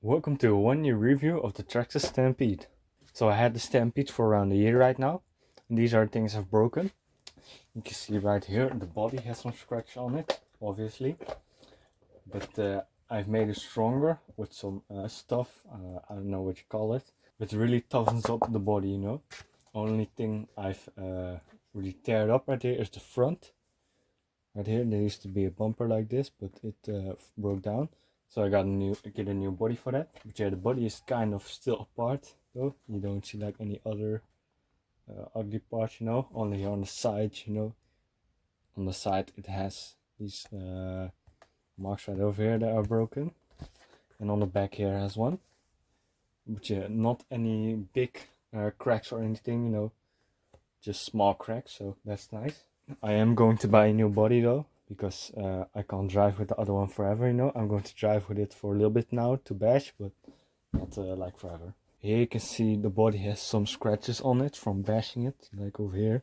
Welcome to a 1 year review of the Traxxas Stampede. So I had the Stampede for around a year right now. And these are things I've broken. You can see right here, the body has some scratch on it, obviously. But I've made it stronger with some stuff, I don't know what you call it. But it really toughens up the body, you know. Only thing I've really teared up right here is the front. Right here, there used to be a bumper like this, but it broke down. So I got get a new body for that. But yeah, the body is kind of still apart though. You don't see like any other ugly parts, you know. Only here on the side, you know. On the side it has these marks right over here that are broken. And on the back here has one. But yeah, not any big cracks or anything, you know. Just small cracks, so that's nice. I am going to buy a new body though, because I can't drive with the other one forever, you know. I'm going to drive with it for a little bit now to bash, but not like forever. Here you can see the body has some scratches on it from bashing it, like over here,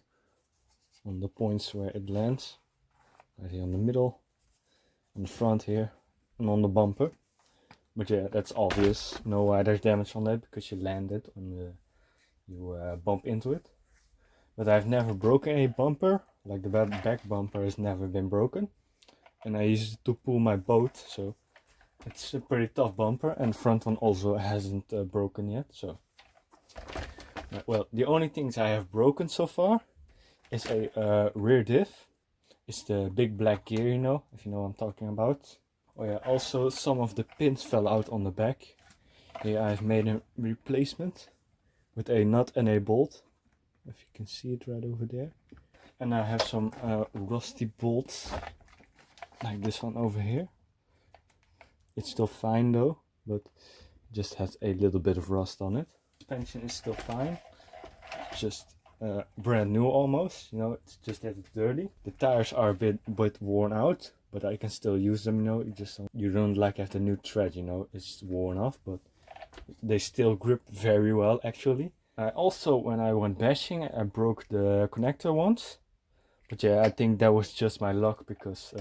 on the points where it lands, right here on the middle, on the front here, and on the bumper. But yeah, that's obvious. You know why there's damage on that, because you landed when you bump into it. But I've never broken a bumper, like the back bumper has never been broken. And I use it to pull my boat, so it's a pretty tough bumper. And the front one also hasn't broken yet, so. Well, the only things I have broken so far is a rear diff. It's the big black gear, you know, if you know what I'm talking about. Oh yeah, also some of the pins fell out on the back. Here I've made a replacement with a nut and a bolt. If you can see it right over there. And I have some rusty bolts, like this one over here. It's still fine though, but just has a little bit of rust on it. Suspension is still fine, just brand new almost, you know, it's just that it's dirty. The tires are a bit worn out, but I can still use them, you know. You don't like have the new tread, you know, it's worn off, but they still grip very well actually. Also, when I went bashing, I broke the connector once. But yeah, I think that was just my luck, because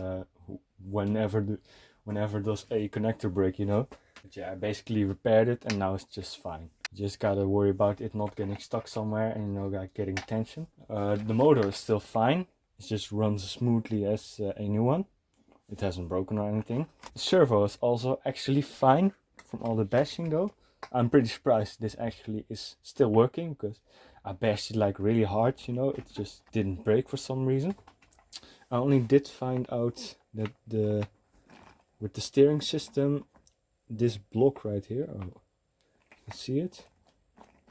whenever does a connector break, you know. But yeah, I basically repaired it and now it's just fine. You just gotta worry about it not getting stuck somewhere and, you know, like getting tension. The motor is still fine. It just runs as smoothly as a new one. It hasn't broken or anything. The servo is also actually fine from all the bashing though. I'm pretty surprised this actually is still working, because I bashed it like really hard, you know, it just didn't break for some reason. I only did find out that with the steering system, this block right here, oh, you can see it?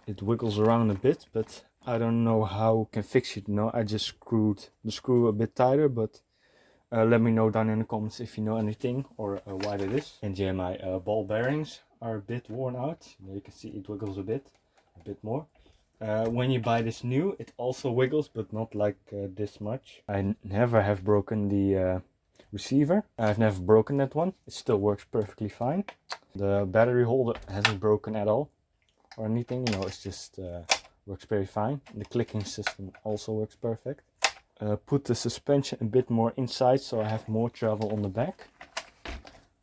It wiggles around a bit, but I don't know how I can fix it, you know. I just screwed the screw a bit tighter, but let me know down in the comments if you know anything or why that is. And yeah, my ball bearings are a bit worn out. You can see it wiggles a bit more. When you buy this new, it also wiggles, but not like this much. I never have broken the receiver. I've never broken that one. It still works perfectly fine. The battery holder hasn't broken at all or anything, you know, it's just works very fine. The clicking system also works perfect. Put the suspension a bit more inside, so I have more travel on the back.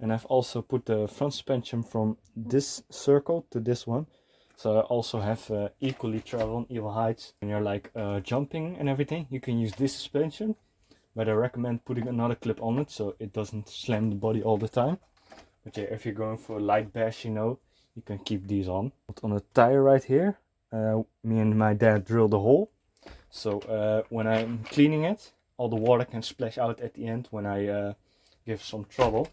And I've also put the front suspension from this circle to this one, so I also have equally travel on equal heights. When you're like jumping and everything, you can use this suspension, but I recommend putting another clip on it so it doesn't slam the body all the time. But yeah, if you're going for a light bash, you know, you can keep these on. But on the tire right here, me and my dad drilled a hole. So when I'm cleaning it, all the water can splash out at the end when I give some trouble.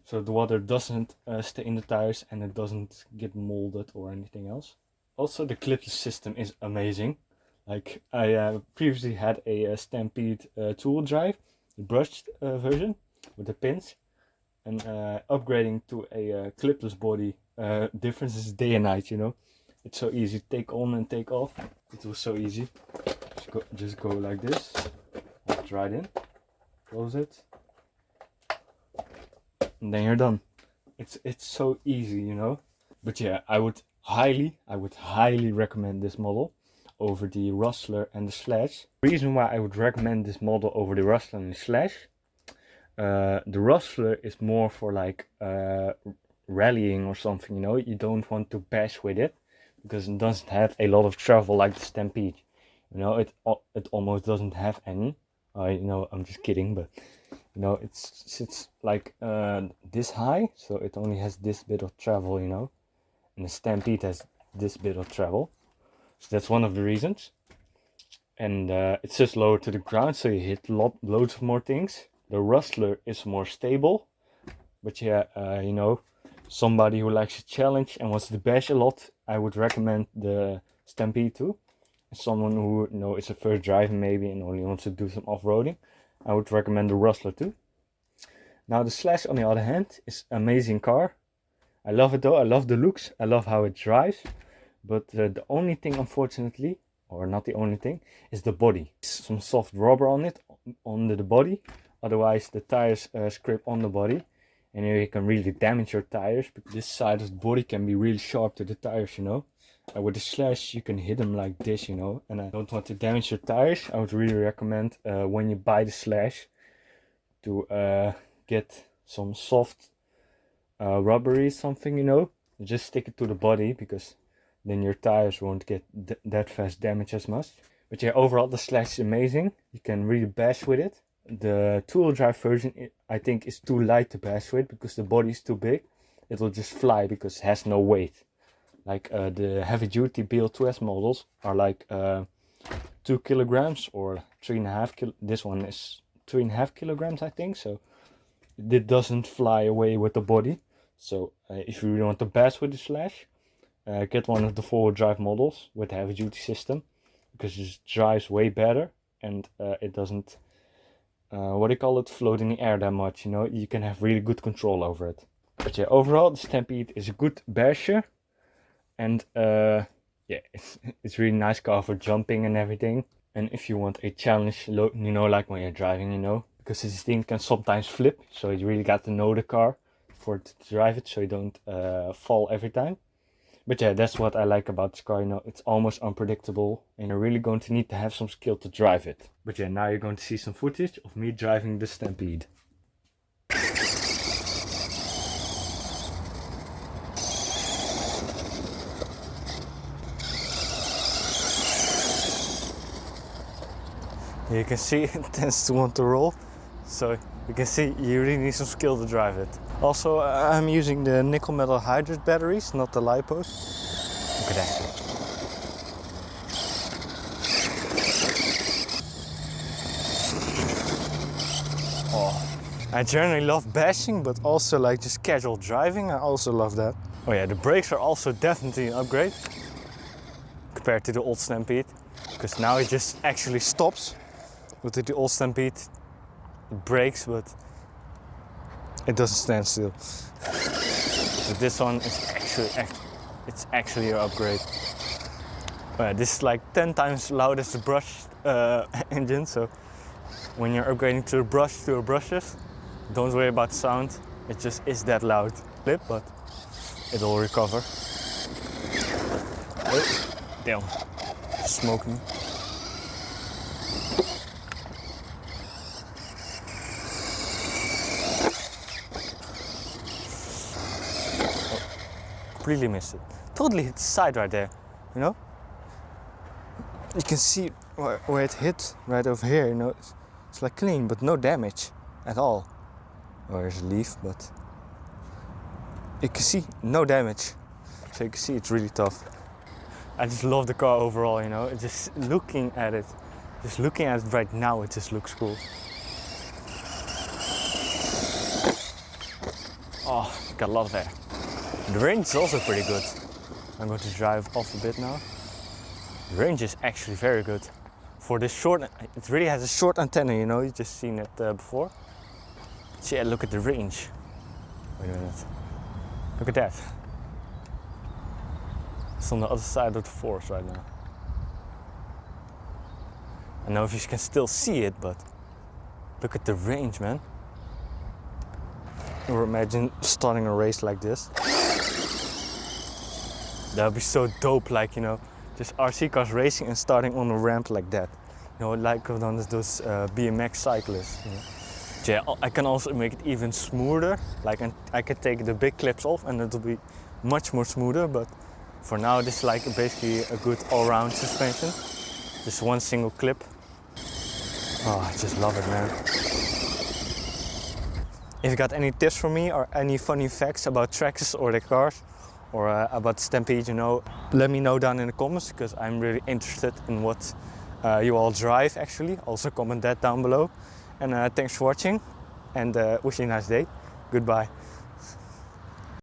So the water doesn't stay in the tires and it doesn't get molded or anything else. Also, the clipless system is amazing. Like I previously had a Stampede two-wheel drive, the brushed version with the pins. And upgrading to a clipless body, difference is day and night, you know. It's so easy to take on and take off. It was so easy. Just go like this, put it right in, close it, and then you're done. It's so easy, you know. But yeah, I would highly recommend this model over the Rustler and the Slash. The reason why I would recommend this model over the Rustler and the Slash, the Rustler is more for like rallying or something, you know, you don't want to bash with it because it doesn't have a lot of travel like the Stampede. You know, it almost doesn't have any. You know, I'm just kidding, but you know, it's like this high, so it only has this bit of travel, you know, and the Stampede has this bit of travel, so that's one of the reasons. And it's just lower to the ground, so you hit loads of more things. The Rustler is more stable, but yeah, you know, somebody who likes a challenge and wants to bash a lot, I would recommend the Stampede too. Someone who, you know, is a first driver maybe and only wants to do some off-roading, I would recommend the Rustler too. Now the Slash, on the other hand, is an amazing car. I love it though, I love the looks, I love how it drives, but the only thing, unfortunately, or not the only thing, is the body. Some soft rubber on it, under the body, otherwise the tires scrape on the body, and you can really damage your tires, because this side of the body can be really sharp to the tires, you know. With the Slash you can hit them like this, you know, and I don't want to damage your tires. I would really recommend when you buy the Slash to get some soft rubbery something, you know, just stick it to the body, because then your tires won't get that fast damaged as much. But yeah, overall the Slash is amazing. You can really bash with it. The two-wheel drive version, I think, is too light to bash with because the body is too big. It will just fly because it has no weight. Like the heavy-duty BL2S models are like 2 kilograms or 3.5 kg. This one is 3.5 kilograms, I think. So it doesn't fly away with the body. So if you really want to bash with the Slash, get one of the four-wheel drive models with the heavy-duty system, because it just drives way better and it doesn't, what do you call it, float in the air that much. You know, you can have really good control over it. But yeah, overall the Stampede is a good basher. And yeah, it's really nice car for jumping and everything. And if you want a challenge, you know, like when you're driving, you know, because this thing can sometimes flip, so you really got to know the car for to drive it, so you don't fall every time. But yeah, that's what I like about this car, you know, it's almost unpredictable and you're really going to need to have some skill to drive it. But yeah, now you're going to see some footage of me driving the Stampede. You can see it tends to want to roll, so you can see you really need some skill to drive it. Also, I'm using the nickel metal hydride batteries, not the lipos. Look at that. Oh, I generally love bashing, but also like just casual driving, I also love that. Oh yeah, the brakes are also definitely an upgrade compared to the old Stampede, because now it just actually stops. With the old Stampede, it brakes, but it doesn't stand still. But this one is actually an upgrade. This is like 10 times loud as the brush engine, so when you're upgrading to a brush to a brushless, don't worry about sound. It just is that loud. Flip, but it'll recover. Oh, damn, smoking. Completely missed it. Totally hit the side right there, you know? You can see where it hit right over here, you know? It's like clean, but no damage at all. Oh, there's a leaf, but you can see no damage. So you can see it's really tough. I just love the car overall, you know? It's just looking at it right now, it just looks cool. Oh, got a lot of air. The range is also pretty good. I'm going to drive off a bit now. The range is actually very good. For this short, it really has a short antenna, you know, you've just seen it before. So yeah, look at the range. Wait a minute. Look at that. It's on the other side of the forest right now. I don't know if you can still see it, but look at the range, man. Or imagine starting a race like this. That would be so dope, like, you know, just RC cars racing and starting on a ramp like that. You know, like one of those BMX cyclists. You know? Yeah, I can also make it even smoother. Like I can take the big clips off and it'll be much more smoother, but for now this is like basically a good all-round suspension. Just one single clip. Oh, I just love it, man. If you got any tips for me or any funny facts about Traxxas or their cars or about Stampede, you know, let me know down in the comments, because I'm really interested in what you all drive actually. Also comment that down below. And thanks for watching, and wish you a nice day. Goodbye.